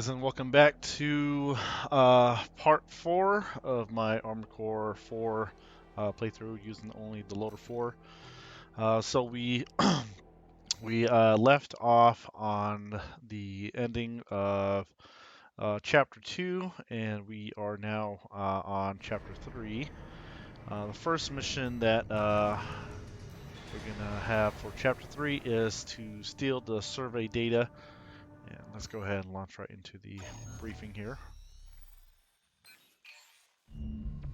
guys, and welcome back to part 4 of my Armored Core 4 playthrough using only the Loader 4. So we left off on the ending of Chapter 2, and we are now on Chapter 3. The first mission that we're going to have for Chapter 3 is to steal the survey data. And let's go ahead and launch right into the briefing here.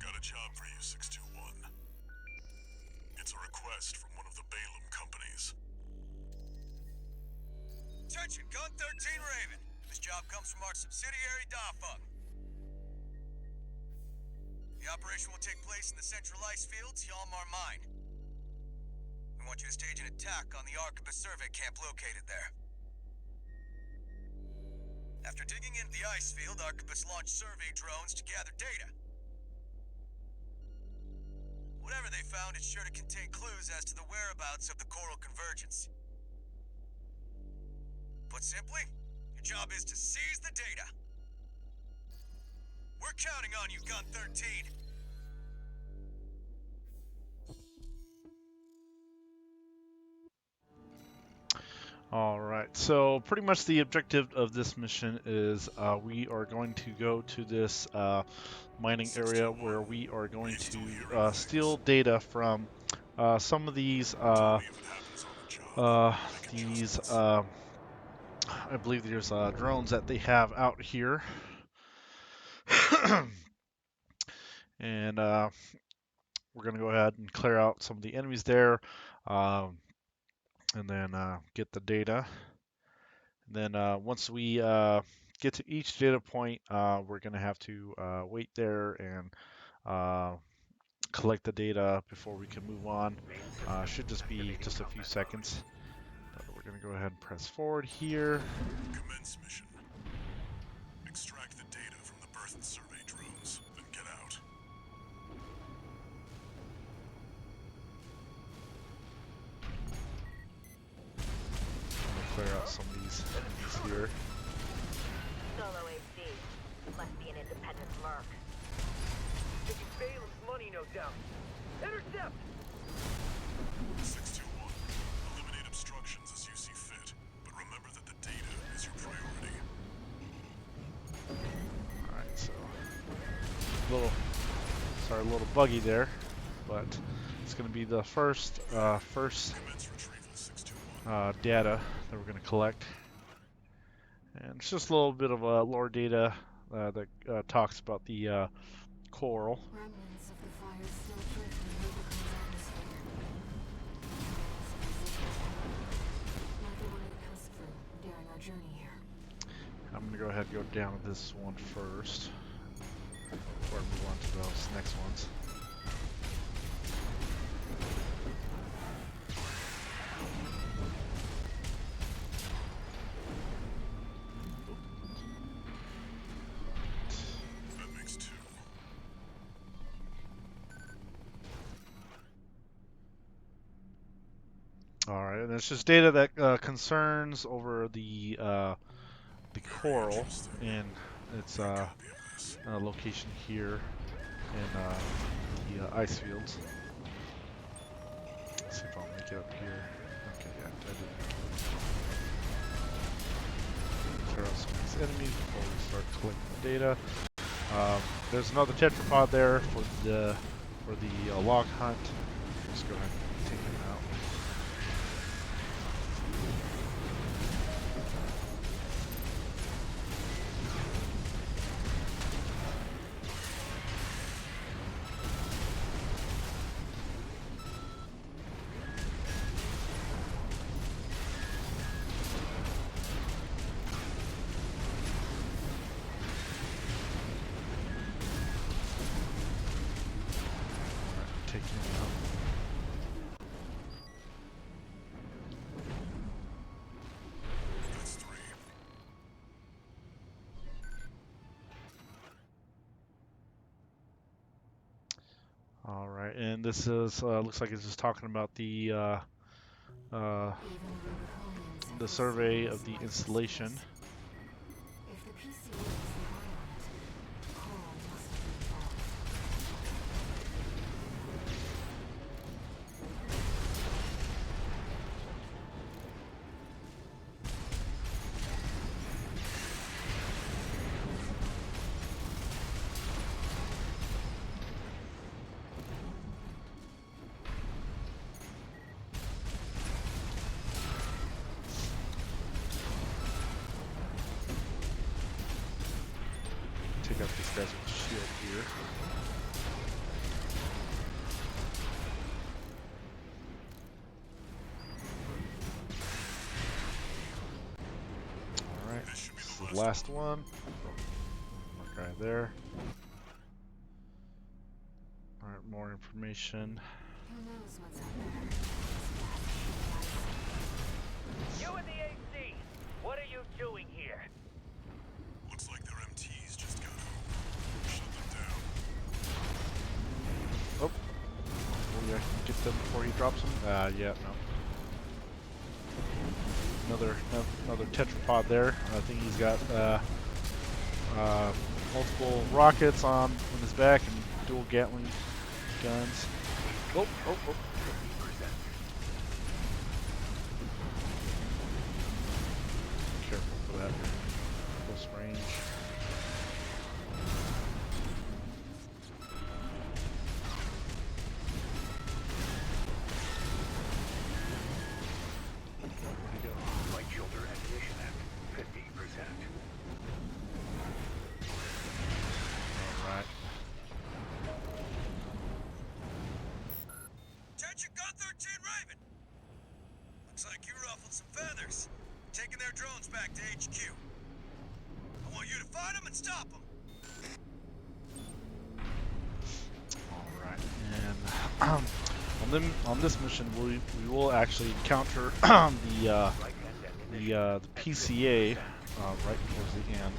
Got a job for you, 621. It's a request from one of the Balaam companies. Attention, Gun 13 Raven. This job comes from our subsidiary, Dafeng. The operation will take place in the central ice fields, Yalmar Mine. We want you to stage an attack on the Arquebus survey camp located there. After digging into the ice field, Arquebus launched survey drones to gather data. Whatever they found is sure to contain clues as to the whereabouts of the coral convergence. Put simply, your job is to seize the data. We're counting on you, Gun 13. Alright, so pretty much the objective of this mission is we are going to go to this mining area where we are going to steal data from some of these I believe there's drones that they have out here. And we're going to go ahead and clear out some of the enemies there. And then get the data. And then once we get to each data point, we're going to have to wait there and collect the data before we can move on. Should just be just a few seconds. But we're going to go ahead and press forward here. Commence mission. Extract the data from the birth survey drones, then get out. Clear out some of these enemies here. Solo AC. Must be an independent merc. Taking Balaam's money, no doubt. Intercept! 621. Eliminate obstructions as you see fit, but remember that the data is your priority. Alright, so a little buggy there, but it's going to be the first Commence retrieval, 621. data that we're going to collect. And it's just a little bit of lore data that talks about the coral. Remnants of the fire still drift in Rubicon's atmosphere. Like the one we passed through during our journey here. I'm going to go ahead and go down this one first before I move on to those next ones. That makes 2. Alright, and it's just data that concerns over the coral and its Copy of this. location here in the ice fields. Let's see if I'll make it up here. Okay, yeah, I did. Clear out some of these enemies before we start collecting the data. There's another tetrapod there for the log hunt. Just go ahead and take him out. Take him out. That's 3. All right, and this is looks like it's just talking about the Even Rubiconians have survey of the slightest installation. If the peace guys with the shield here. Alright, this is the last one. More guy there. Alright, more information. Who knows what's out there? You and the AC, what are you doing here? Looks like their MTs just got home. Shut them down. Oh, yeah, get them before he drops them. Yeah, no. Another tetrapod there. I think he's got multiple rockets on his back and dual Gatling guns. Oh. Careful for that close range. Where'd he go? Light shoulder ammunition at 50%. Alright. Attention, Gun 13 Raven! Looks like you ruffled some feathers. Taking their drones back to HQ. I want you to find them and stop them. Alright, and on this mission we will actually encounter the PCA right towards the end.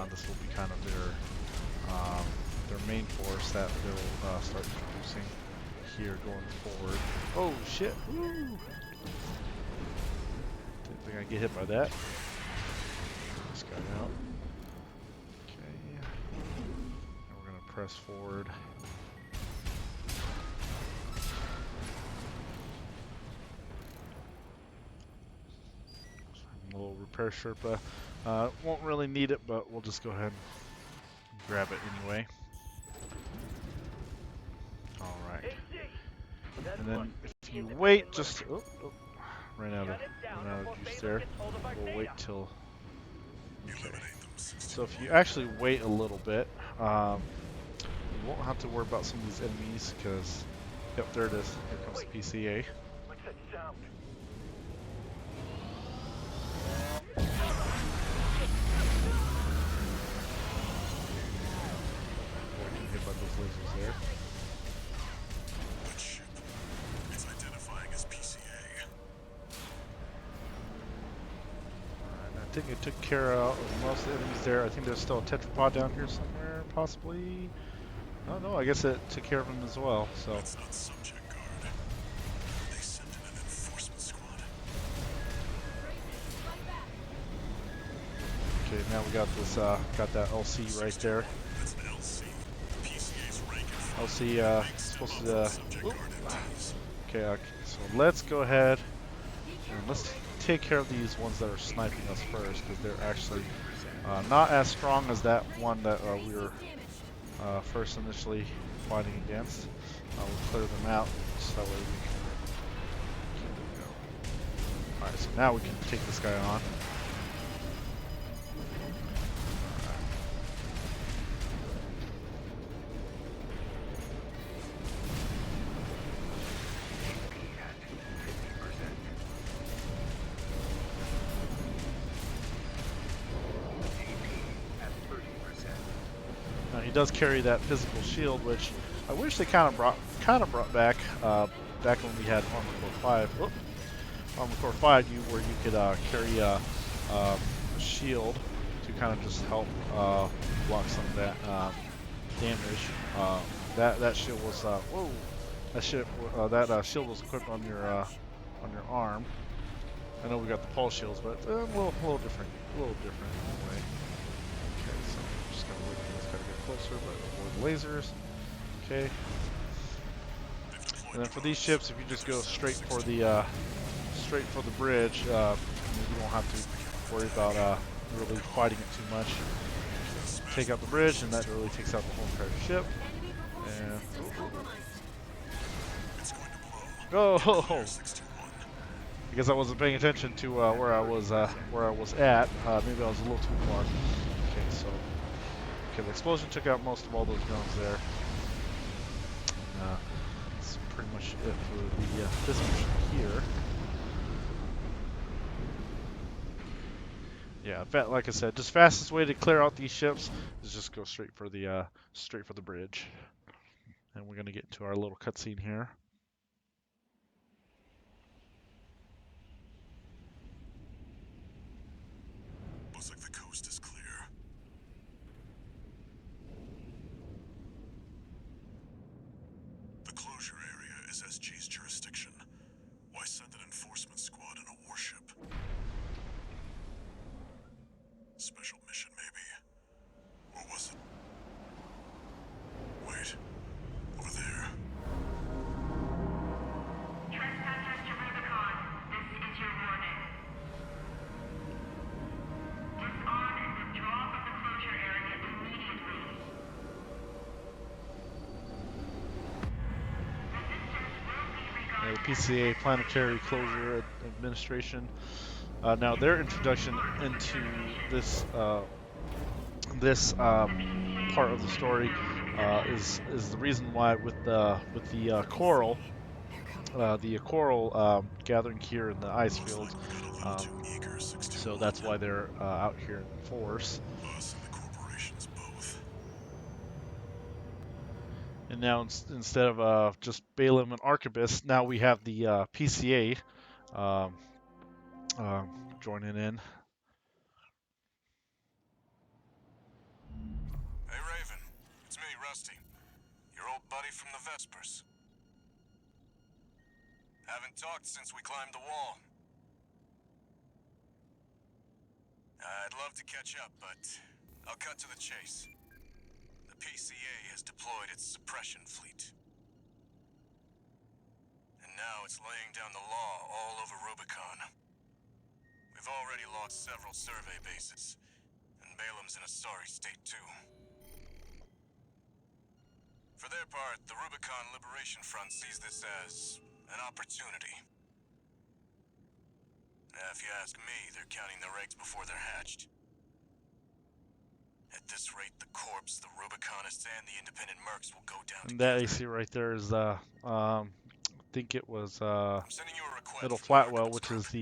This will be kind of their main force that they'll start introducing here going forward. Oh shit! Woo! Didn't think I'd get hit by that. This guy out. Okay. Now we're gonna press forward. A little repair Sherpa. Won't really need it, but we'll just go ahead and grab it anyway. Alright. And then if you wait, just ran out of juice there. We'll wait till. Okay. So if you actually wait a little bit, you won't have to worry about some of these enemies because, yep, there it is. Here comes the PCA. What's that sound? Hit by those lasers there. That ship. It's identifying as PCA. Alright, I think it took care of most of the enemies there. I think there's still a tetrapod down here somewhere, possibly. Oh no, I guess it took care of them as well. So. That's not subject guard. They sent in an enforcement squad. Okay, now we got this. Got that LC right there. That's an LC. PCA's rank is LC supposed to. subject guard MTs. Okay, so let's go ahead and let's take care of these ones that are sniping us first, because they're actually not as strong as that one that we were first initially fighting against. We'll clear them out so that way we can go. Alright, so now we can take this guy on. He does carry that physical shield, which I wish they kind of brought back back when we had Armor Core 5. Whoop. Armor Core 5, where you could carry a shield to kind of just help block some of that damage. That shield was whoa. That shield was equipped on your arm. I know we got the pulse shields, but a little different anyway. Okay, so I'm just gonna wait for this guy to get closer, but avoid the lasers. Okay. And then for these ships, if you just go straight for the bridge, you don't have to worry about really fighting it too much. Take out the bridge, and that really takes out the whole entire ship. And oh, I guess I wasn't paying attention to where I was at. Maybe I was a little too far. Okay, so Okay, the explosion took out most of all those drones there. That's pretty much it for the this mission here. Yeah, like I said, just fastest way to clear out these ships is just go straight for the bridge. And we're gonna get into our little cutscene here. Looks like the coast is clear. The closure area is SG's jurisdiction. Why send an enforcement squad in a warship? Special mission, maybe? Or was it? Wait. Over there. Trespassers to Rubicon, this is your warning. Disarm and withdraw from the closure area immediately. Resistance will be regarded The PCA Planetary Closure Administration. Now their introduction into this part of the story is the reason why with the coral. The coral gathering here in the ice Looks fields, like we got a little um, too eager, 621. so that's why they're out here in force. Us and the corporations both. And now instead of just Balaam and Arquebus, now we have the PCA um, joining in. Hey, Raven. It's me, Rusty. Your old buddy from the Vespers. Haven't talked since we climbed the wall. I'd love to catch up, but I'll cut to the chase. The PCA has deployed its suppression fleet. And now it's laying down the law all over Rubicon. We've already lost several survey bases, and Balaam's in a sorry state too. For their part, the Rubicon Liberation Front sees this as an opportunity. If you ask me, they're counting their eggs before they're hatched. At this rate, the Corps, the Rubiconists, and the independent mercs will go down And together. that AC right there is, I think it was I'm sending you a request Middle from the Flatwell, Archibald's which group. is the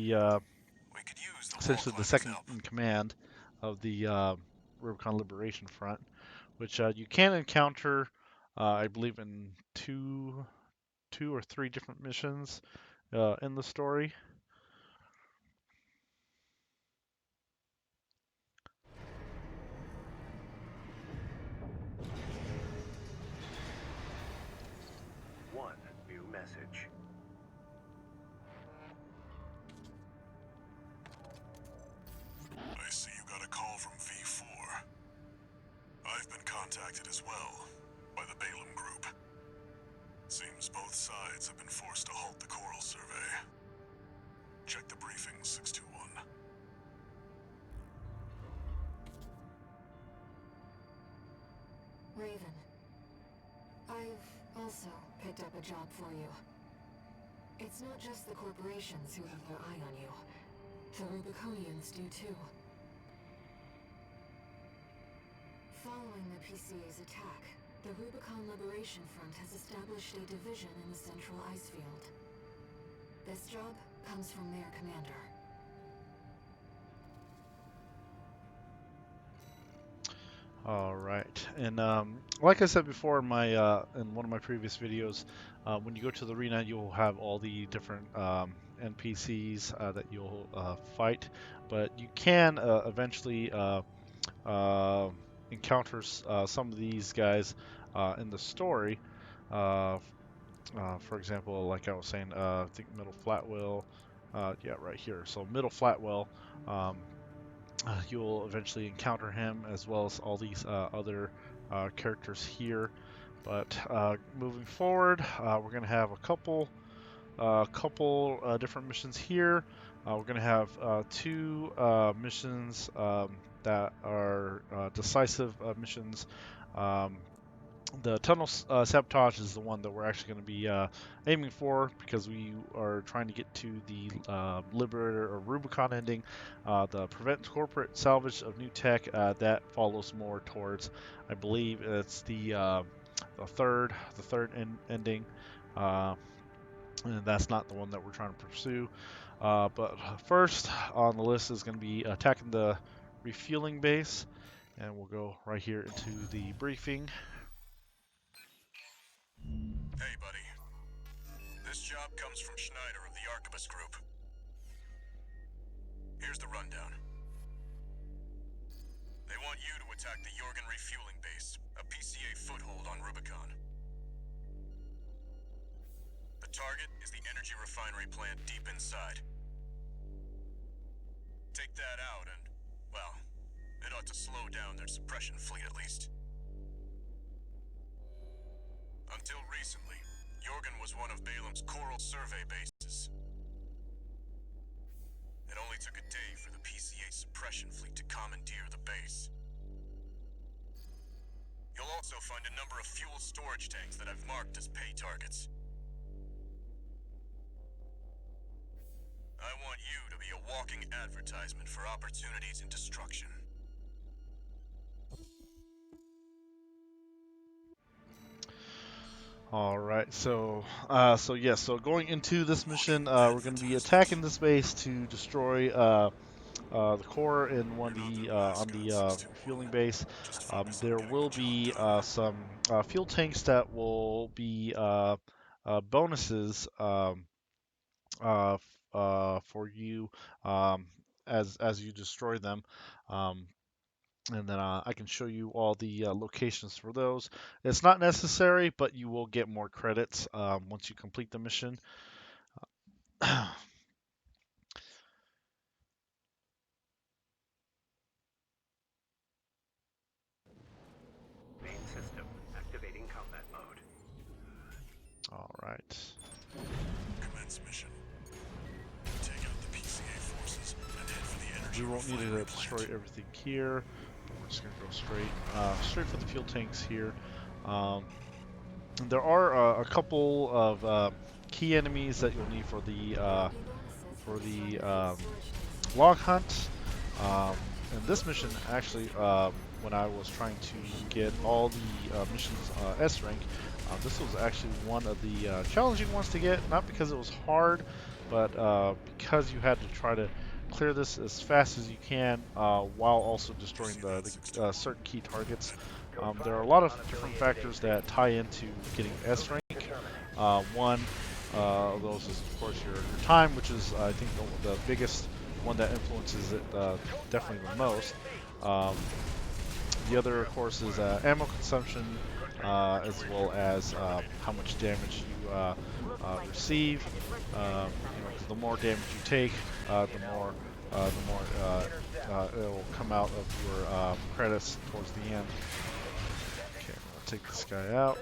We could use the wall essentially the climbers' second help. in command of the Rubicon Liberation Front, which you can encounter, I believe, in two or three different missions in the story. One new message. I see you got a call from V4. I've been contacted as well by the Balaam group. Seems both sides have been forced to halt the coral survey. Check the briefing, 621. Raven, I've also picked up a job for you. It's not just the corporations who have their eye on you. The Rubiconians do too. Following the PCA's attack, the Rubicon Liberation Front has established a division in the central ice field. This job comes from their commander. All right, and like I said before in my in one of my previous videos, when you go to the arena, you'll have all the different NPCs that you'll fight, but you can eventually encounter some of these guys in the story. For example, like I was saying, I think Middle Flatwell, yeah, right here. So Middle Flatwell. You'll eventually encounter him as well as all these other characters here. But moving forward, we're going to have a couple different missions here. We're going to have two missions that are decisive missions. The tunnel sabotage is the one that we're actually going to be aiming for, because we are trying to get to the Liberator of Rubicon ending. The prevent corporate salvage of new tech, that follows more towards, I believe it's the third ending, and that's not the one that we're trying to pursue. But first on the list is going to be attacking the refueling base, and we'll go right here into the briefing. Hey, buddy. This job comes from Schneider of the Arquebus Group. Here's the rundown. They want you to attack the Jorgen Refueling Base, a PCA foothold on Rubicon. The target is the energy refinery plant deep inside. Take that out and, well, it ought to slow down their suppression fleet at least. Until recently, Jorgen was one of Balam's coral survey bases. It only took a day for the PCA suppression fleet to commandeer the base. You'll also find a number of fuel storage tanks that I've marked as pay targets. I want you to be a walking advertisement for opportunities in destruction. All right, so going into this mission, we're going to be attacking this base to destroy the core in one of the on the refueling base. There will be some fuel tanks that will be bonuses for you as you destroy them. And then I can show you all the locations for those. It's not necessary, but you will get more credits once you complete the mission. Main system activating combat mode. All right. Commence mission. Take out the PCA forces and head for the energy We won't need refinery to destroy plant. everything here. We're just gonna go straight for the fuel tanks here. There are a couple of key enemies that you'll need for the log hunt. And this mission actually, when I was trying to get all the missions S rank, this was actually one of the challenging ones to get. Not because it was hard, but because you had to try to clear this as fast as you can while also destroying the certain key targets. There are a lot of different factors that tie into getting S rank. One of those is, of course, your time, which is, I think, the biggest one that influences it definitely the most. The other, of course, is ammo consumption, as well as how much damage you receive. The more damage you take, the more it will come out of your credits towards the end. Okay, I'll take this guy out.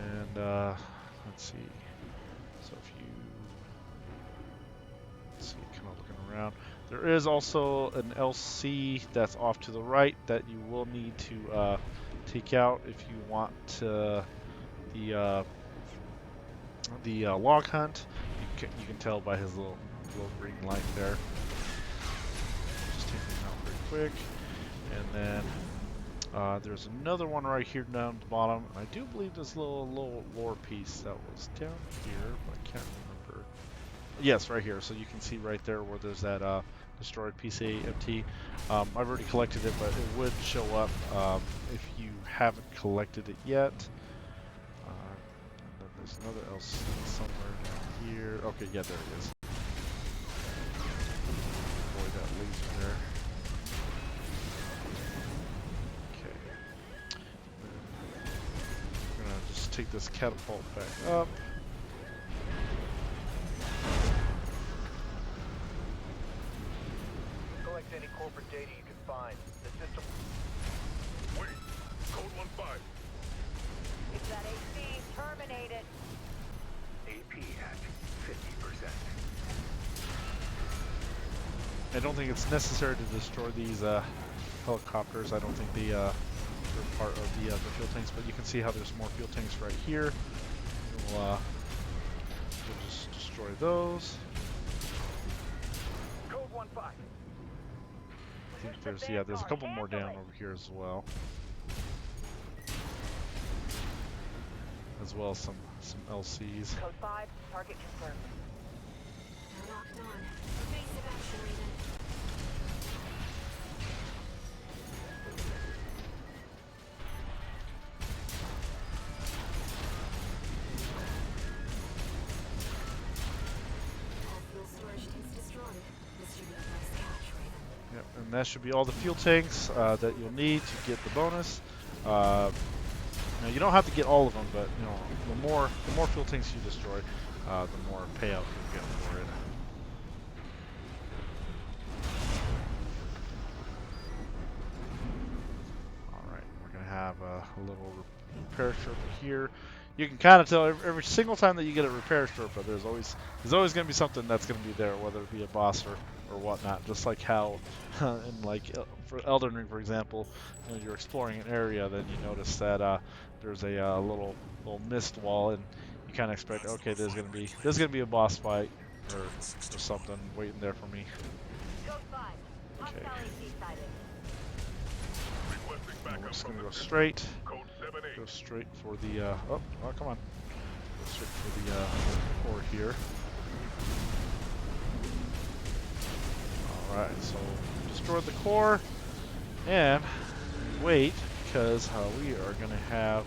And let's see. So if you kind of looking around, there is also an LC that's off to the right that you will need to take out if you want the log hunt. You can tell by his little green light there. Just take him out pretty quick, and then there's another one right here down at the bottom. I do believe this little lore piece that was down here, but I can't remember. Yes, right here. So you can see right there where there's that destroyed PCA-MT. I've already collected it, but it would show up if you haven't collected it yet. And then there's another LC somewhere down here. Okay, yeah, there it is. Avoid that laser there. Okay. We're gonna just take this catapult back up. Collect any corporate data you can find. The system. Wait, code 1-5. It's that AC terminated. AP at 50%. I don't think it's necessary to destroy these helicopters. I don't think they're part of the fuel tanks, but you can see how there's more fuel tanks right here. We'll just destroy those. Code 1-5. I think there's a couple more down over here as well. As well as some LCs. Code 5, target confirmed. We're locked on. Evasive action, Raven. All fuel storage tanks destroyed. This should be a nice catch, Raven. Yep, and that should be all the fuel tanks that you'll need to get the bonus. Now you don't have to get all of them, but you know the more fuel tanks you destroy, the more payout you'll get for it. All right, we're gonna have a little repair sherpa here. You can kind of tell every single time that you get a repair sherpa, there's always going to be something that's going to be there, whether it be a boss or whatnot. Just like how in like for Elden Ring, for example, when you're exploring an area, then you notice that there's a little mist wall, and you kind of expect, okay, there's going to be a boss fight or something waiting there for me. Code 5, Okay. hostile AC sighted. Requesting And we're backup just from going to the go center. straight. Code 7-8. Go straight for the oh come on. Go straight for the core here. Alright, so destroy the core and wait, because we are gonna have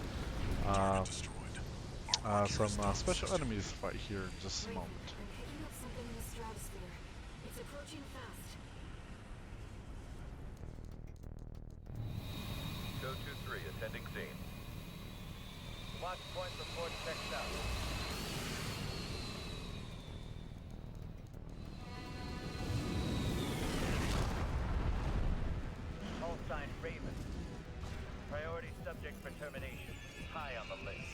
Destroyed. some special enemies to fight here in just a Raven, moment. I'm picking up something in the stratosphere. It's approaching fast. Code 2-3, attending scene. Watch point report checked out. Call sign Raven. Priority subject for termination. High on the list.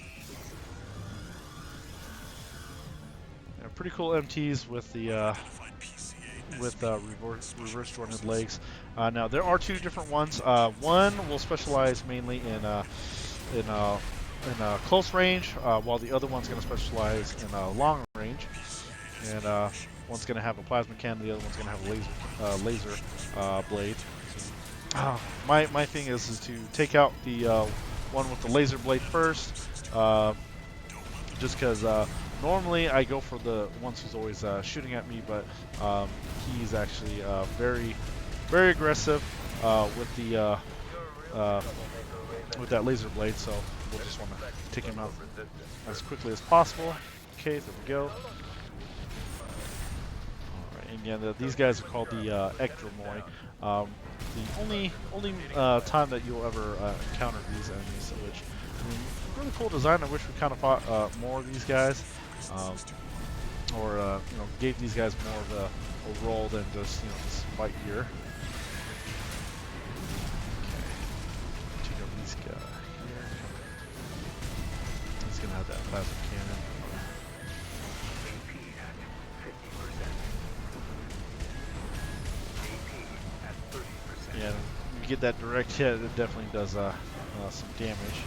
Yeah, pretty cool MTs with the Identified PCA reverse jointed legs. Now there are two different ones. One will specialize mainly in close range, while the other one's going to specialize in long range. And one's going to have a plasma cannon, the other one's going to have a laser blade. My thing is to take out the one with the laser blade first, just because normally I go for the ones who's always shooting at me, but he's actually very aggressive with the with that laser blade, so we'll just want to take him out as quickly as possible. Okay, there we go. Alright, and yeah, these guys are called the Ekdromoi. The only time that you'll ever encounter these enemies, which, I mean, really cool design. I wish we kind of fought more of these guys, or you know, gave these guys more of a role than just, you know, this fight here. Okay, take out these guys here. He's gonna have that plasma cannon. AP at 50%. AP at 30%. Yeah, you get that direct hit, it definitely does some damage.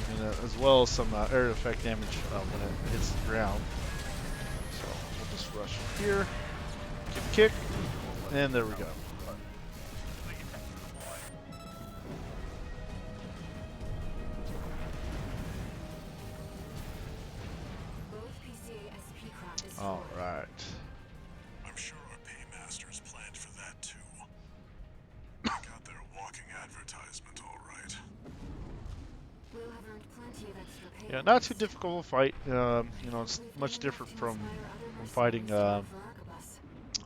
And as well as some area effect damage when it hits the ground. So we'll just rush here, give a kick, and there we go. Both PCA SP craft is All destroyed. right. I'm sure our paymasters planned for that too. They got their walking advertisement all right. We'll have earned plenty of extra pay. Yeah, not too difficult a fight. You know, it's much different from fighting than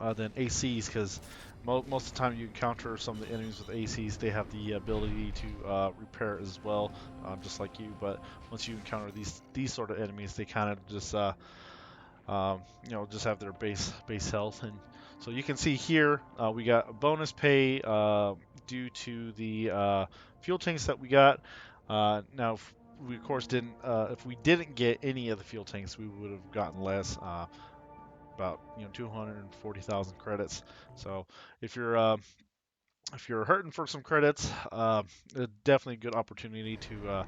ACs, because most of the time you encounter some of the enemies with ACs, they have the ability to repair as well, just like you. But once you encounter these sort of enemies, they kind of just you know, just have their base health. And so you can see here we got a bonus pay due to the fuel tanks that we got. Now, if we of course didn't, if we didn't get any of the fuel tanks, we would have gotten less. about 240,000 credits. So if you're hurting for some credits, definitely a good opportunity to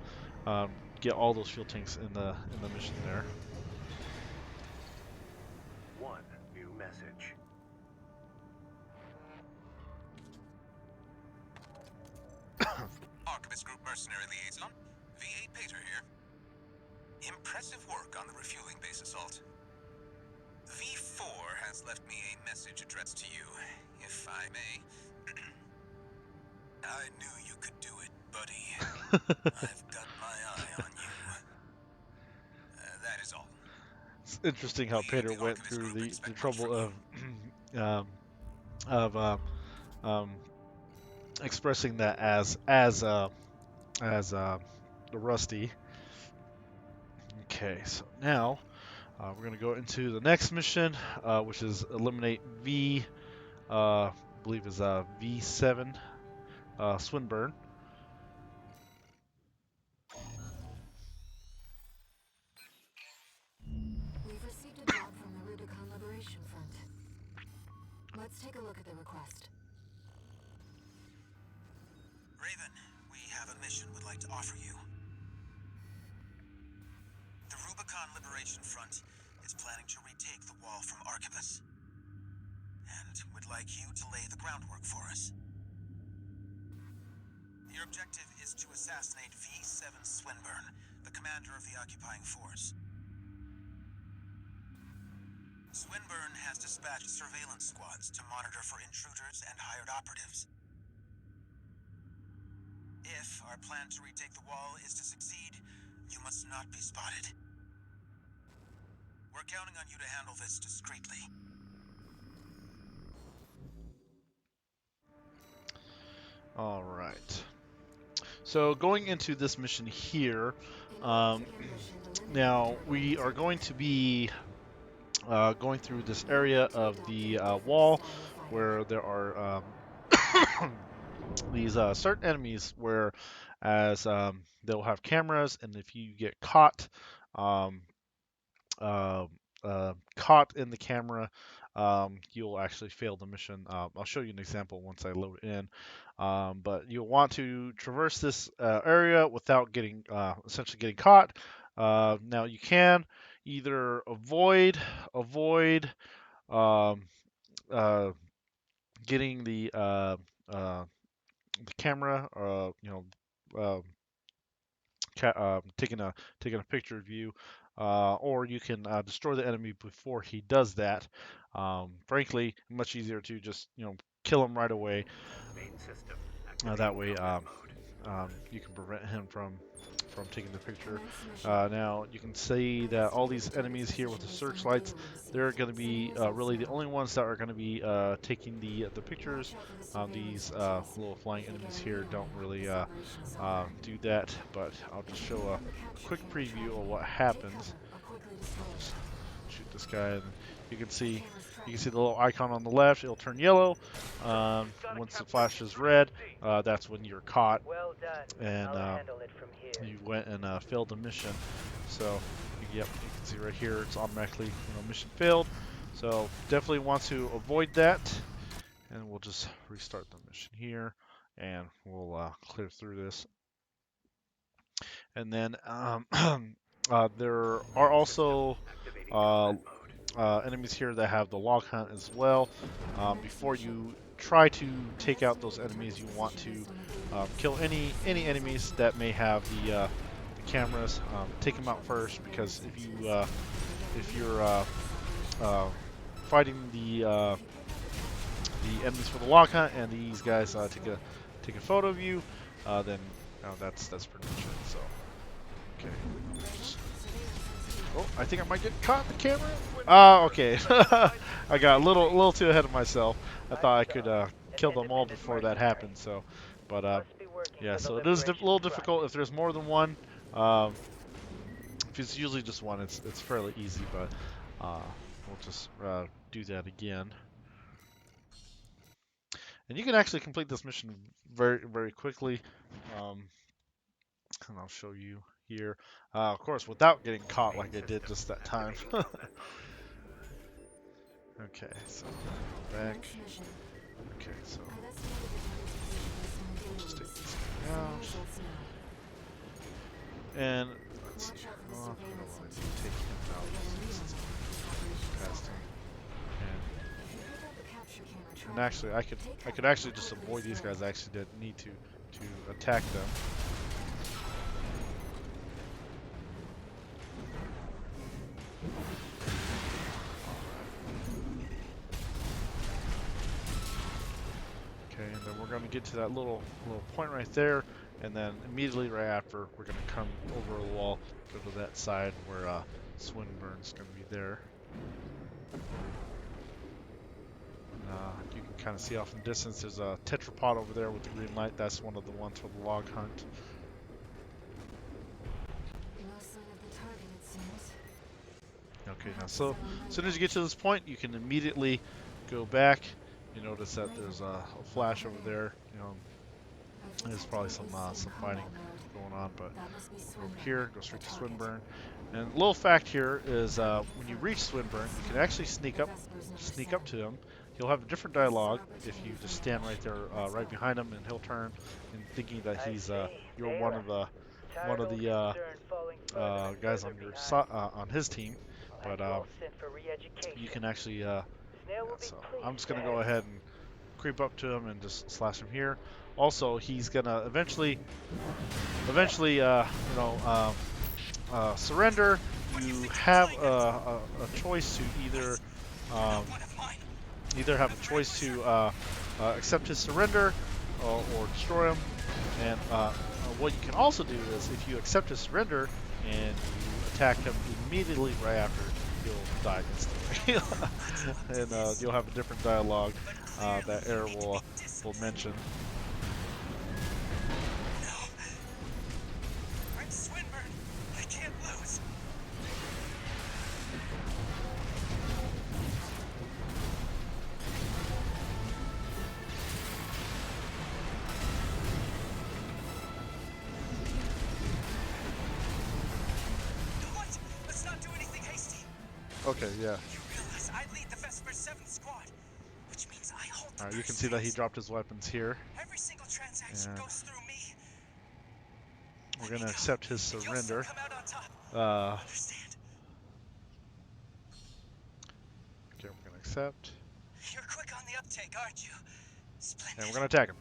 get all those fuel tanks in the mission there. One new message. Archivist Group Mercenary Liaison, V8 Pater here. Impressive work on the refueling base assault. V4 has left me a message addressed to you, if I may. I knew you could do it, buddy. I've got my eye on you. That is all. It's interesting how We at Pater the went Archivist through Group the expect much trouble from you. um, of expressing that as the Rusty. Okay, so now we're gonna go into the next mission, which is eliminate I believe is VII Swinburne. We've received a job from the Rubicon Liberation Front. Let's take a look at the request. Raven, we have a mission we'd like to offer you. The Rubicon Liberation Front is planning to retake the wall from Archivus, and would like you to lay the groundwork for us. Your objective is to assassinate VII Swinburne, the commander of the occupying force. Swinburne has dispatched surveillance squads to monitor for intruders and hired operatives. If our plan to retake the wall is to succeed, you must not be spotted. We're counting on you to handle this discreetly. All right. So going into this mission here, now we are going to be going through this area of the wall where there are these certain enemies where as they'll have cameras, and if you get caught um, uh, caught in the camera, you'll actually fail the mission. I'll show you an example once I load in. But you'll want to traverse this area without getting essentially getting caught. Now you can either avoid um, getting the camera, taking a picture of you, or you can destroy the enemy before he does that. Frankly, much easier to just kill him right away. Main system. That way, Combat mode. you can prevent him from taking the picture. Now you can see that all these enemies here with the searchlights, they're going to be really the only ones that are going to be taking the pictures. These little flying enemies here don't really do that, but I'll just show a quick preview of what happens. Just shoot this guy, and you can see the little icon on the left. It'll turn yellow. Once it flashes red, that's when you're caught, Well done. and I'll handle it from here. you went and failed the mission. So, yep, you can see right here it's automatically mission failed. So definitely want to avoid that, and we'll just restart the mission here, and we'll clear through this. And then there are also enemies here that have the log hunt as well. Before you try to take out those enemies, you want to kill any enemies that may have the cameras. Take them out first, because if you're fighting the enemies for the log hunt and these guys take a photo of you, then that's pretty much it. So okay. Oh, I think I might get caught in the camera. Okay. I got a little too ahead of myself. I thought I could kill them all before that happened. So, but yeah. So it is a little difficult if there's more than one. If it's usually just one, it's fairly easy. But we'll just do that again. And you can actually complete this mission very quickly. And I'll show you here. Of course, without getting caught like I did just that time. Okay, so back. Next mission. Okay, so I've estimated the target's position just take based this on guy the out. results now. And let's see. Watch out for the Oh, I don't surveillance want to intel. take him out. We'll get a This read on is that if this operation's past over. him. If you pick up the capture camera And tracking, actually, I take could cover actually and just quickly avoid these destroy guys. it. I actually didn't need to attack them. Okay, and then we're going to get to that little point right there, and then immediately right after, we're going to come over the wall, go to that side where Swinburne's going to be there. You can kind of see off in the distance, there's a tetrapod over there with the green light. That's one of the ones for the log hunt. No sign of the target, it seems. Okay, now so as soon as you get to this point, you can immediately go back. You notice that there's a flash over there. You know, there's probably some fighting going on, but over here, go straight to Swinburne. And a little fact here is when you reach Swinburne, you can actually sneak up to him. He'll have a different dialogue if you just stand right there, right behind him, and he'll turn and thinking that he's you're one of the guys on your on his team. But you can actually yeah, so I'm just gonna go ahead and creep up to him and just slash him here. Also, he's gonna eventually surrender. You have a choice to um, either have a choice to accept his surrender or destroy him. And what you can also do is if you accept his surrender and you attack him immediately right after, he'll die instantly. And you'll have a different dialogue that Air will mention. I'm Swinburne. I can't lose. What? Let's not do anything hasty. Okay, yeah. You realize I lead the Vesper's 7th squad, which means I hold the Alright, you can purse see that he strings. dropped his weapons here. Every single transaction And goes through me. we're going to accept his And you'll still surrender. come out on top. Okay, Understand? we're going to accept. You're quick on the uptake, aren't you? Splendid. And we're going to attack him.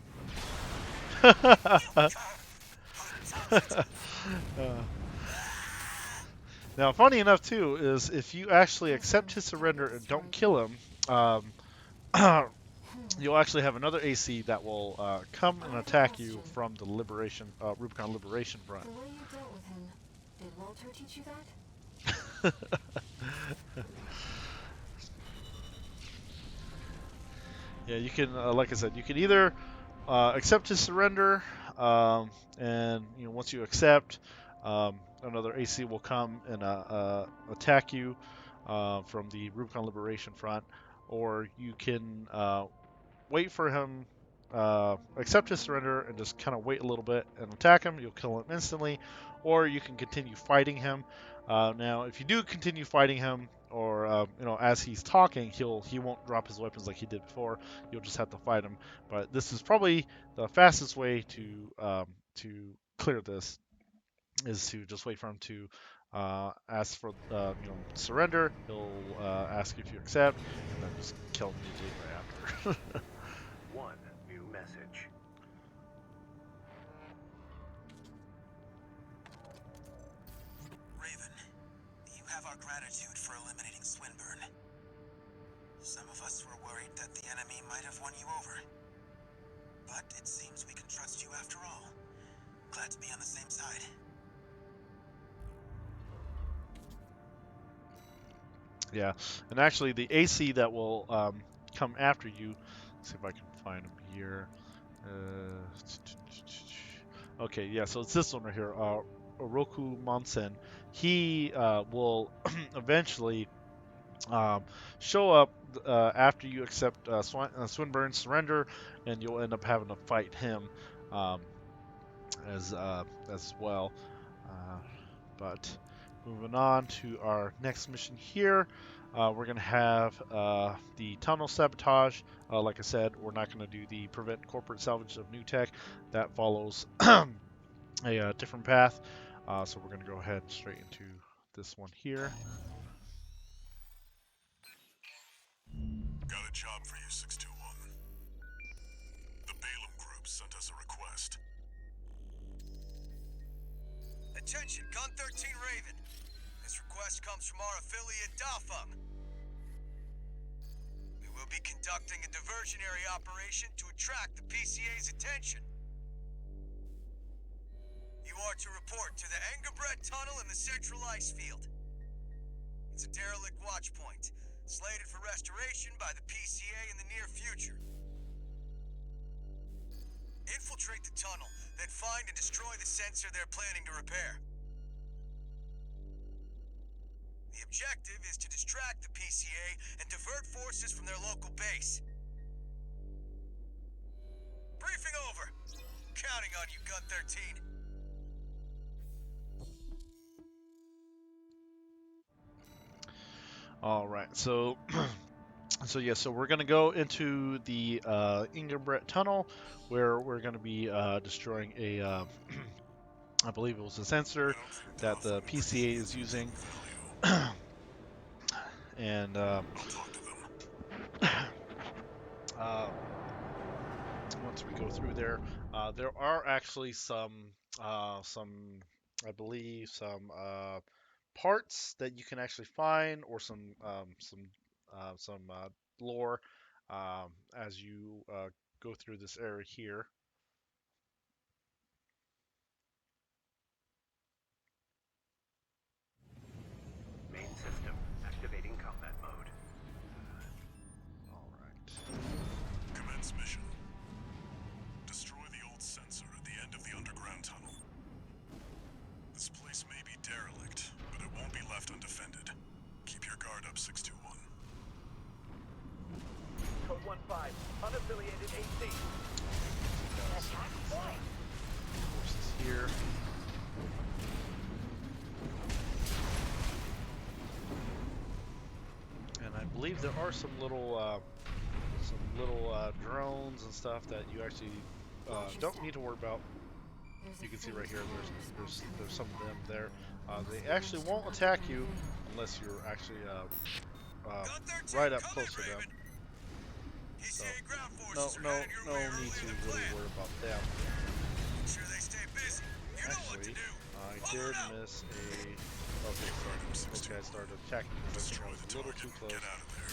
Now, funny enough, too, is if you actually accept his surrender and don't kill him, you'll actually have another AC that will come and attack you from the Rubicon Liberation front. The way you dealt with him, did Walter teach you that? Yeah, you can, like I said, you can either accept his surrender, and once you accept, another AC will come and attack you from the Rubicon Liberation front, or you can wait for him, accept his surrender, and just kind of wait a little bit and attack him. You'll kill him instantly, or you can continue fighting him. Now, if you do continue fighting him, or as he's talking, he won't drop his weapons like he did before. You'll just have to fight him. But this is probably the fastest way to clear this, is to just wait for him to ask for surrender. He'll ask if you accept, and then just kill him immediately right after. One new message. Raven, you have our gratitude for eliminating Swinburne. Some of us were worried that the enemy might have won you over. But it seems we can trust you after all. Glad to be on the same side. Yeah, and actually the AC that will come after you, let's see if I can find him here. Okay, yeah, so it's this one right here, Oroku Monsen. He will eventually show up after you accept Swinburne's surrender, and you'll end up having to fight him as well. But Moving on to our next mission here, we're going to have the tunnel sabotage. Like I said, we're not going to do the prevent corporate salvage of new tech. That follows a different path. So we're going to go ahead straight into this one here. Got a job for you, 621. The Balaam Group sent us a request. Attention, Gun 13 Raven. This request comes from our affiliate Dafeng. We will be conducting a diversionary operation to attract the PCA's attention. You are to report to the Engebret Tunnel in the Central Ice Field. It's a derelict watch point, slated for restoration by the PCA in the near future. Infiltrate the tunnel, then find and destroy the sensor they're planning to repair. The objective is to distract the PCA and divert forces from their local base. Briefing over. Counting on you, Gun 13. All right, so so we're gonna go into the Engebret Tunnel, where we're gonna be destroying a, I believe it was a sensor that the PCA is using, and I'll talk to them. once we go through there, there are actually some, I believe, some parts that you can actually find, or some lore as you go through this area here. Main system activating combat mode. All right. Commence mission. Destroy the old sensor at the end of the underground tunnel. This place may be derelict, but it won't be left undefended. Keep your guard up, 621. Code 1-5, unaffiliated AC. Attack point. Forces here. And I believe there are some little drones and stuff that you actually don't need to worry about. You can see right here, there's some of them there. They actually won't attack you unless you're actually right up close to them. So no need to really worry about them. Sure they stay busy. You know what to Actually, do. I did miss a. Okay, I started attacking because I think I was a little too close. Get out of there.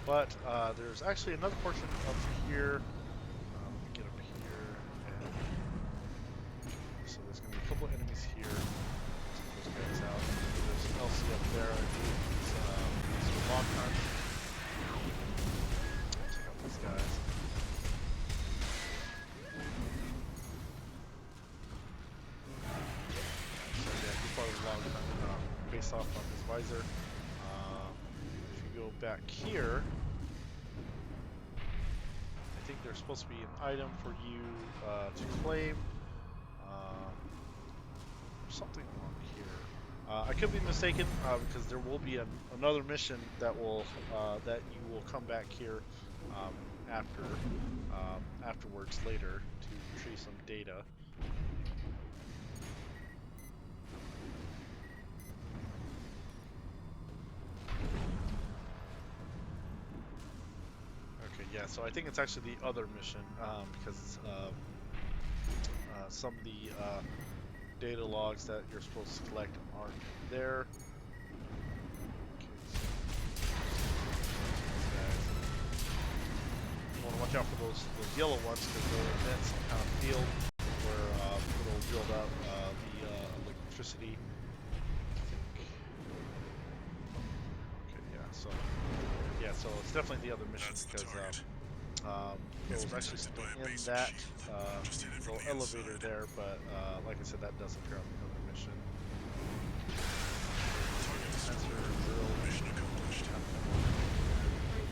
But there's actually another portion up here. Let me get up here. And so there's going to be a couple of enemies here. Take those guys out. There's an LC up there. I believe it's a long time. Check out these guys. So yeah, he fought a long time based off on his visor. If you go back here, I think there's supposed to be an item for you to claim. There's something along here. I could be mistaken because there will be another mission that will that you will come back here afterwards later to retrieve some data. Okay, yeah, so I think it's actually the other mission because some of the data logs that you're supposed to collect aren't there. Okay, so you want to watch out for those yellow ones because they'll emit some kind of field where it'll build up the electricity. Okay, so it's definitely the other mission because it was actually still in that little elevator there, but like I said, that does appear on the other mission. Sensor drill mission accomplished.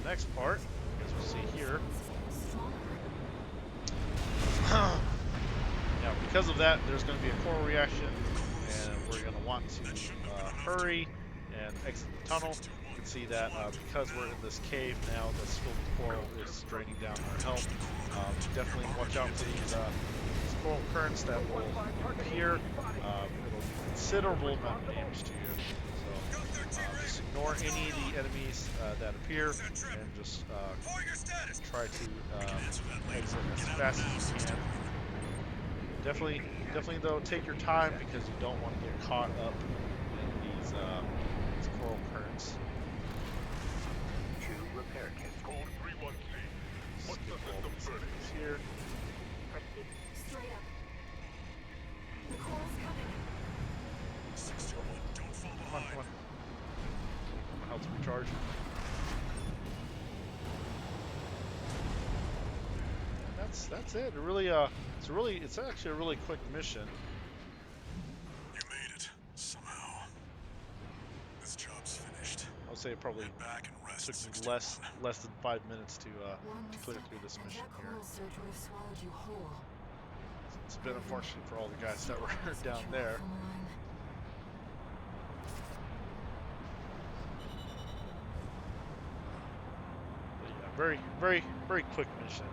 The next part, as we see here. Now, because of that, there's going to be a core reaction, and we're going to want to hurry and exit the tunnel, you can see that because we're in this cave now that's filled with coral, is draining down our health. Definitely watch out for these coral currents that will appear. It'll do considerable amount of damage to you. So just ignore any of the enemies that appear and just try to exit as fast as you can. Definitely though, take your time because you don't want to get caught up in these coral currents. 2 repair kits. Code 3-1C. What's the system burning? Here. Proceed. Straight up. The coral's coming. 621, don't fall Come on, behind. come on. My health recharge. That's it. It's actually a really quick mission. You made it, somehow. This job's finished. I'll say it probably Head back and rest, took me 621. less than 5 minutes to One clear mistake, through this and mission that here. coral surge would have swallowed you whole. It's a bit unfortunate for all the guys that were Set down you there. off on the line. But yeah, very quick mission.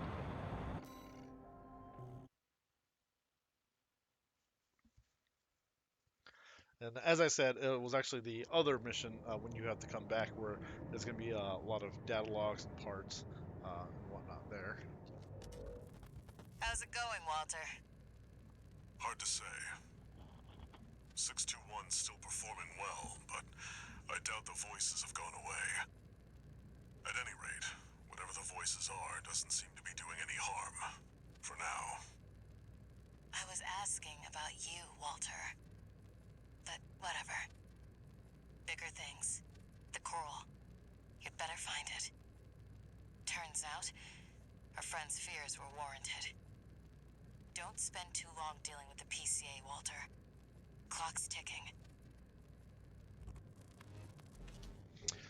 And as I said, it was actually the other mission when you have to come back where there's going to be a lot of data logs and parts and whatnot there. How's it going, Walter? Hard to say. 621's still performing well, but I doubt the voices have gone away. At any rate, whatever the voices are doesn't seem to be doing any harm. For now. I was asking about you, Walter. But whatever. Bigger things. The coral. You'd better find it. Turns out, our friend's fears were warranted. Don't spend too long dealing with the PCA, Walter. Clock's ticking.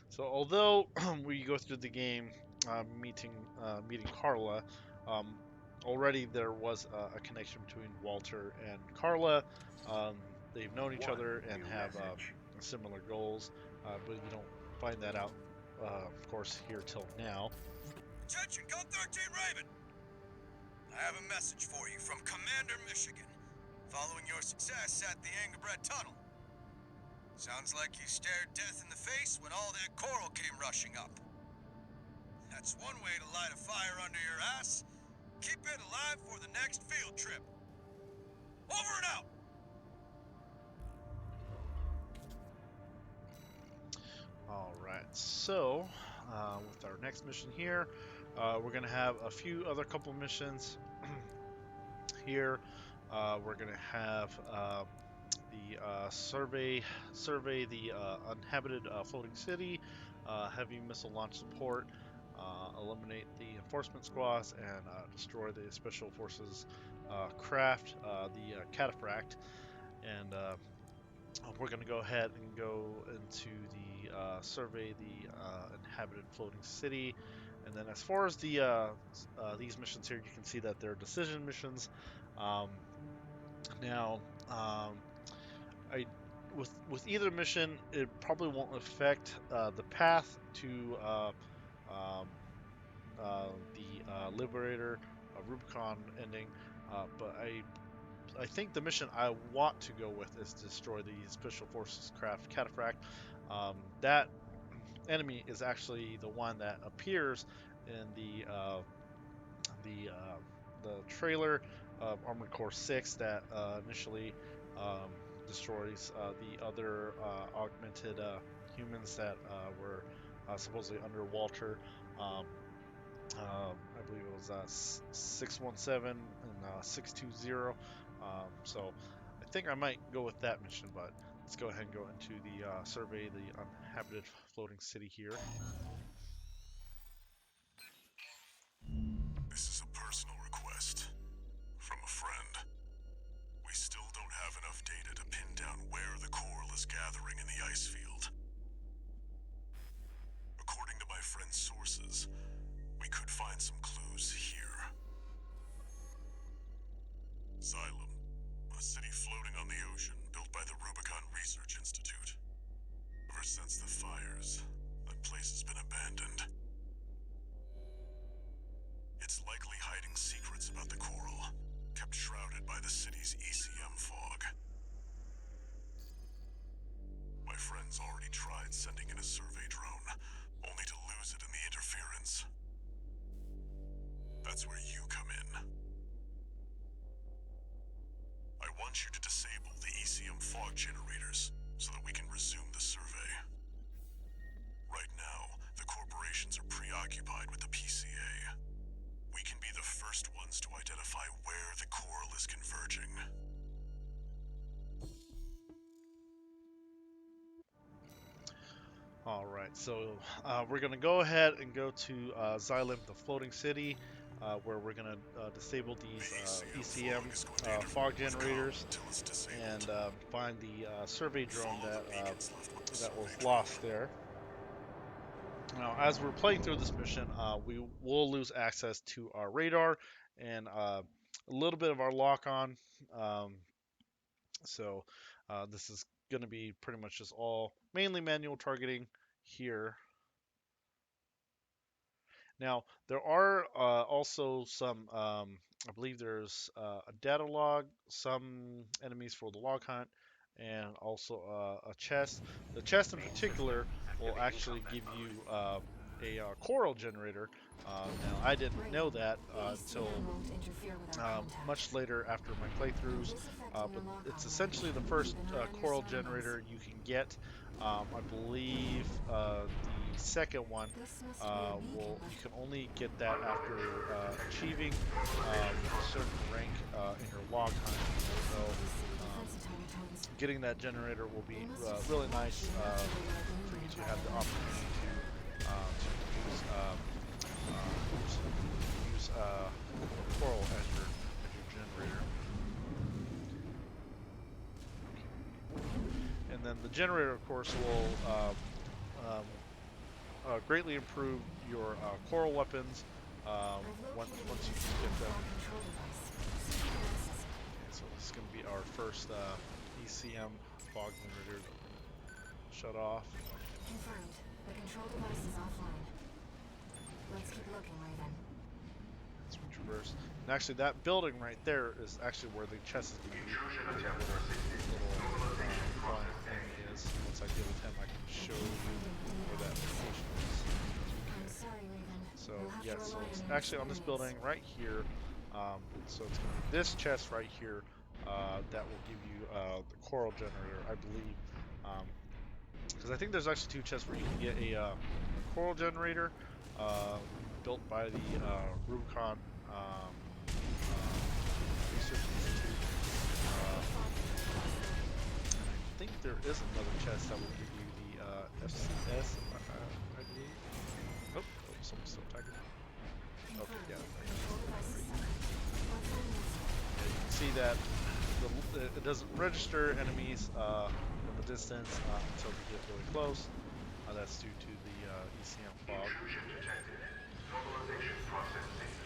So although we go through the game meeting Carla, already there was a connection between Walter and Carla. They've known each other and New have message. similar goals, but you don't find that out, of course, here till now. Attention, Gun 13 Raven! I have a message for you from Commander Michigan, following your success at the Angerbred Tunnel. Sounds like you stared death in the face when all that coral came rushing up. That's one way to light a fire under your ass. Keep it alive for the next field trip. Over and out! Alright, so with our next mission here, we're going to have a few other couple missions here. We're going to have the survey the uninhabited floating city, heavy missile launch support, eliminate the enforcement squads, and destroy the special forces craft, the cataphract. And we're going to go ahead and go into the survey the inhabited floating city. And then as far as the these missions here, you can see that they're decision missions. Now, with either mission, it probably won't affect the path to the Liberator of Rubicon ending, but I think the mission I want to go with is to destroy the Special Forces craft Cataphract. That enemy is actually the one that appears in the trailer of Armored Core 6 that initially destroys the other augmented humans that were supposedly under Walter. I believe it was 617 and 620. So I think I might go with that mission, but let's go ahead and go into the survey the uninhabited floating city here. This is a personal request from a friend. We still don't have enough data to pin down where the coral is gathering in the ice field. According to my friend's sources, we could find some clues here. Xylem, a city floating on the ocean built by the Rubicon research in a survey drone, only to lose it in the interference. That's where you come in. I want you to disable the ECM fog generators so that we can resume the survey. Right now, the corporations are preoccupied with the PCA. We can be the first ones to identify where the coral is converging. All right, so we're gonna go ahead and go to Xylem, the floating city, where we're gonna disable these ECM fog generators and find the survey drone that was lost there. Now, as we're playing through this mission, we will lose access to our radar and a little bit of our lock-on. So this is going to be pretty much just all mainly manual targeting here. Now, there are also some, I believe there's a data log, some enemies for the log hunt, and also a chest. The chest in particular will actually give you a coral generator. Now, I didn't know that until much later after my playthroughs, but it's essentially the first coral generator you can get. I believe the second one you can only get that after achieving a certain rank in your log hunt. So getting that generator will be really nice for you to have the opportunity to use coral as your generator. And then the generator, of course, will greatly improve your coral weapons once you can get them. Okay, so this is going to be our first ECM fog generator shut off. Confirmed. The control device is offline. Let's keep looking, Raven. Let's reverse. And actually, that building right there is actually where the chest is going to be. That little flying thing is. Once I deal with him, I can show you where that location is. I'm sorry, Raven. So yeah, so it's actually on this building right here. So it's going to be this chest right here that will give you the coral generator, I believe. Because I think there's actually two chests where you can get a coral generator built by the Rubicon Research Institute. I think there is another chest that will give you the FCS, I believe. Oh, someone's still attacking. Okay, yeah. You can see that it doesn't register enemies from the distance until we get really close. That's due to the ECM fog. Intrusion detected. Mobilization process ceased.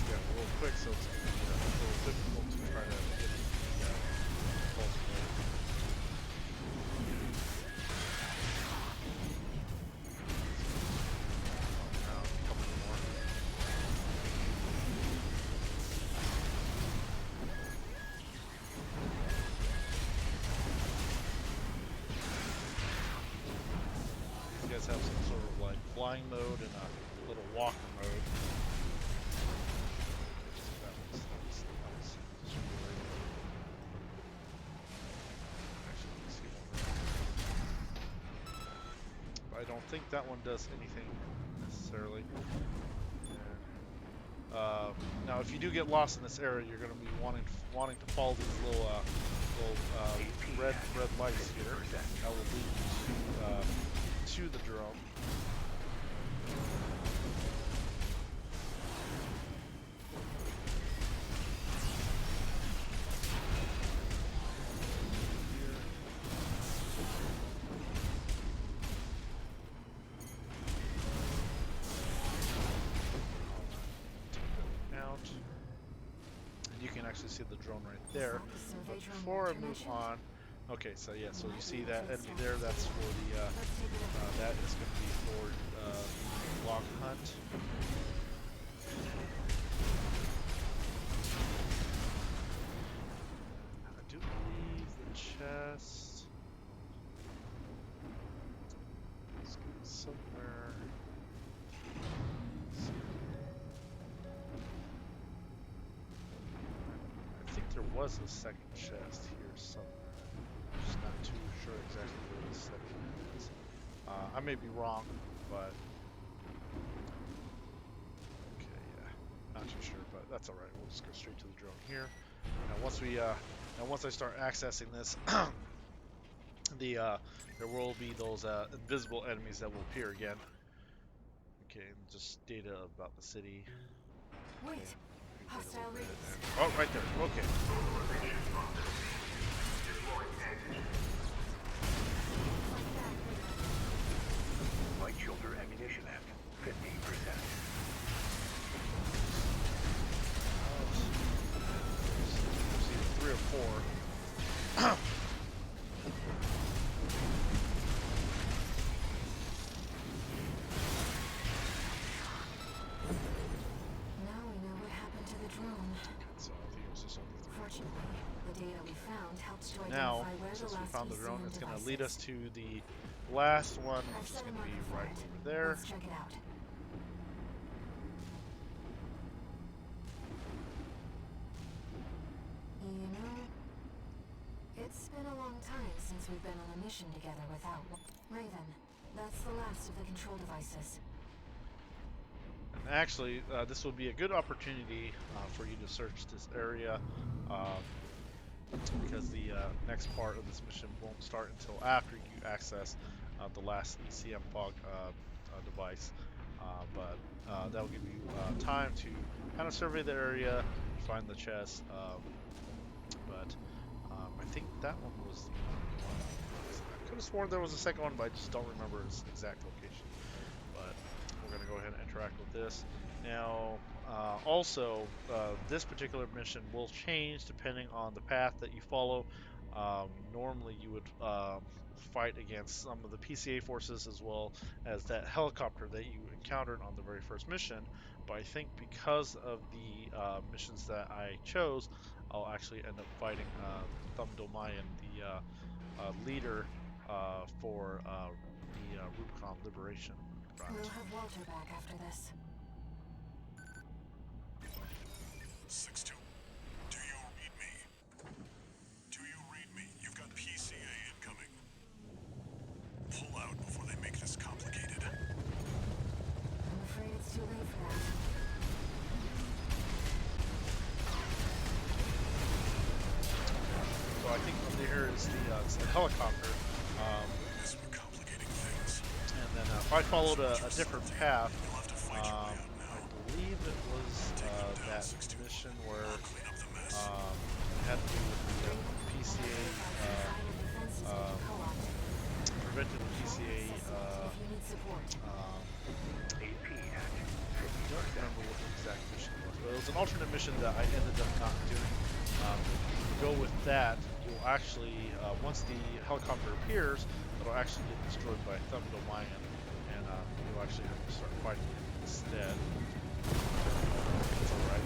Yeah, real quick, so it's going to be a little difficult to try to get the pulse rate. Now, a couple more. These guys have some sort of like flying mode and a little walker mode. I don't think that one does anything necessarily. Now, if you do get lost in this area, you're going to be wanting to follow these little red lights here. That will lead you to the drone. Actually see the drone right there. But before I move on, okay, so yeah, so you see that enemy there. That's for the that is going to be for the log hunt. there was a second chest here somewhere. I'm just not too sure exactly where the second one is. I may be wrong, but okay, yeah, not too sure, but that's all right. We'll just go straight to the drone here. Now, once I start accessing this, there will be those invisible enemies that will appear again. Okay, and just data about the city. Wait, Okay, hostile radius. oh, right there. Okay. Light shoulder ammunition at 50%. See, 3 or 4. Now we know what happened to the drone. So I think it was just only 3 or 4. Fortunately, the data we found helps to identify Now, where the since we last found the VII drone, it's going to device lead is. us to the last one, I've which is set a going to be marker for right it. over there. Let's check it out. You know, it's been a long time since we've been on a mission together without Raven. That's the last of the control devices. And actually, this will be a good opportunity for you to search this area, because the next part of this mission won't start until after you access the last ECM fog device. But that'll give you time to kind of survey the area, find the chest. But I think that one was the one. I could have sworn there was a second one, but I just don't remember its exact location. But we're going to go ahead and interact with this. Now, also, this particular mission will change depending on the path that you follow. Normally, you would fight against some of the PCA forces as well as that helicopter that you encountered on the very first mission. But I think because of the missions that I chose, I'll actually end up fighting Thumdomayan, the leader for the Rubicon Liberation Front. We'll have Walter back after this. 6-2. Do you read me? Do you read me? You've got PCA incoming. Pull out before they make this complicated. I'm afraid it's too late for that. So I think from here is it's the helicopter. This would complicating things. And then if I followed a different path, You'll have to fight your way out now. I believe it was that mission where Clean up the mess. it had to do with the PCA, preventing the PCA, If you need support. AP at I don't remember what the exact mission was, but it was an alternate mission that I ended up not doing. If you go with that, you'll actually, once the helicopter appears, it'll actually get destroyed by Thumdomayan, and you'll actually have to start fighting it instead. It's alright.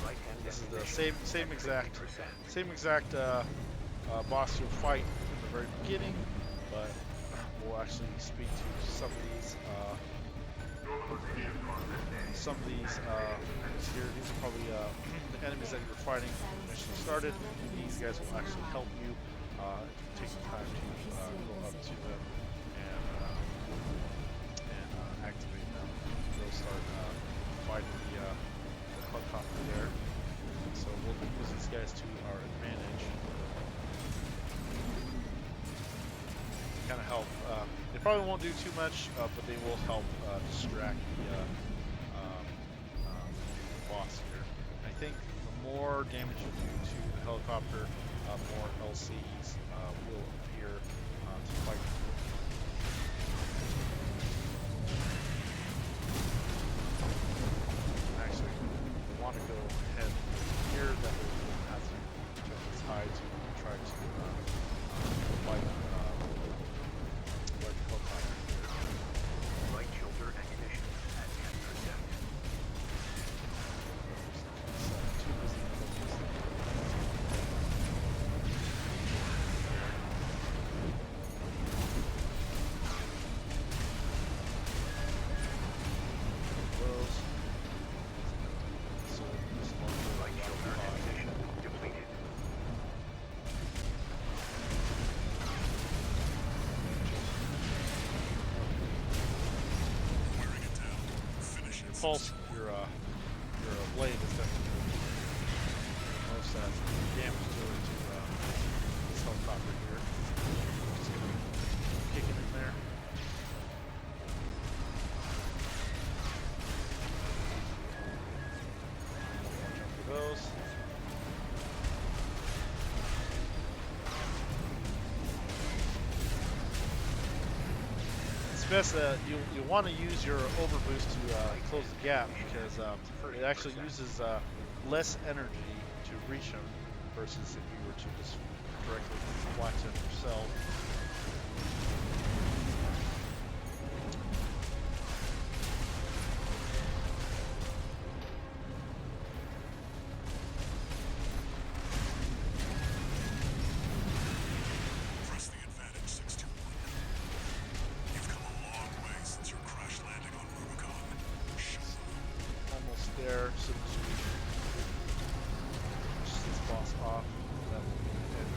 right-hand This is the definition same exact boss you'll fight in the very beginning, but we'll actually speak to some of these here. These are probably the enemies that you were fighting when the mission started. These guys will actually help you if you take the time to go up to them and activate them. They'll start fighting the helicopter there. So we'll use these guys to our advantage. Kind of help. They probably won't do too much, but they will help distract the boss here. I think the more damage you do to the helicopter, more LCs will appear to fight. Actually, I want to go ahead here. That way we don't have to jump as high to try to fight the helicopter. right shoulder ammunition at 10%. pulse your blade is definitely most damage to this helicopter here. Just gonna kick it in there. Watch out for those. It's best that you want to use your overboost to close the gap because it actually uses less energy to reach them versus if you were to just directly fly to them yourself. Press the advantage 621. You've come a long way since your crash landing on Rubicon. Almost there. So as we push this boss off, that will be it.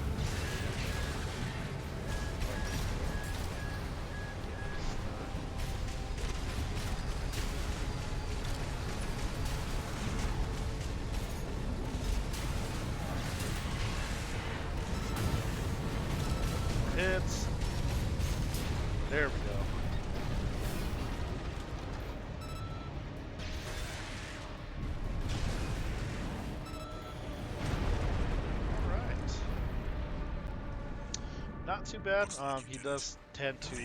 Hits. There we go. Alright. Not too bad. He does tend to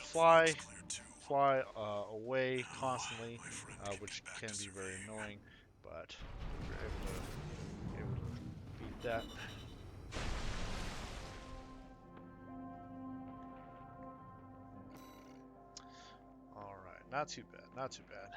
fly away constantly, which can be very annoying, but if you're able to beat that. Alright, not too bad, not too bad.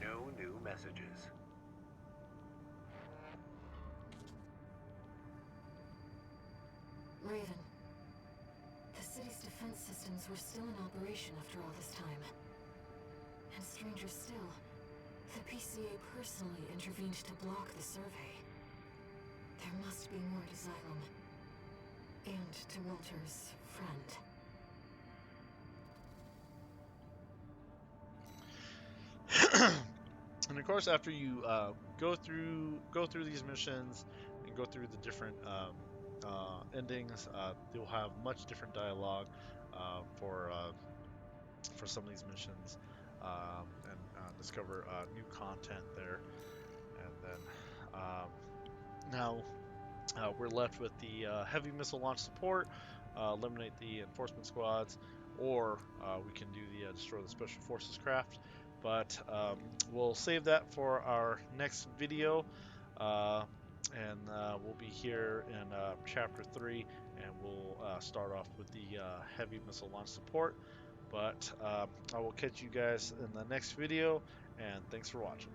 No new messages. Raven, the city's defense systems were still in operation after all this time. And stranger still, the PCA personally intervened to block the survey. There must be more to Xylem. And to Walter's friend. And of course, after you go through these missions and go through the different endings, you'll have much different dialogue for some of these missions, and discover new content there. And then now we're left with the heavy missile launch support, eliminate the enforcement squads, or we can do the destroy the special forces craft. But we'll save that for our next video, and we'll be here in chapter 3, and we'll start off with the heavy missile launch support. But I will catch you guys in the next video, and thanks for watching.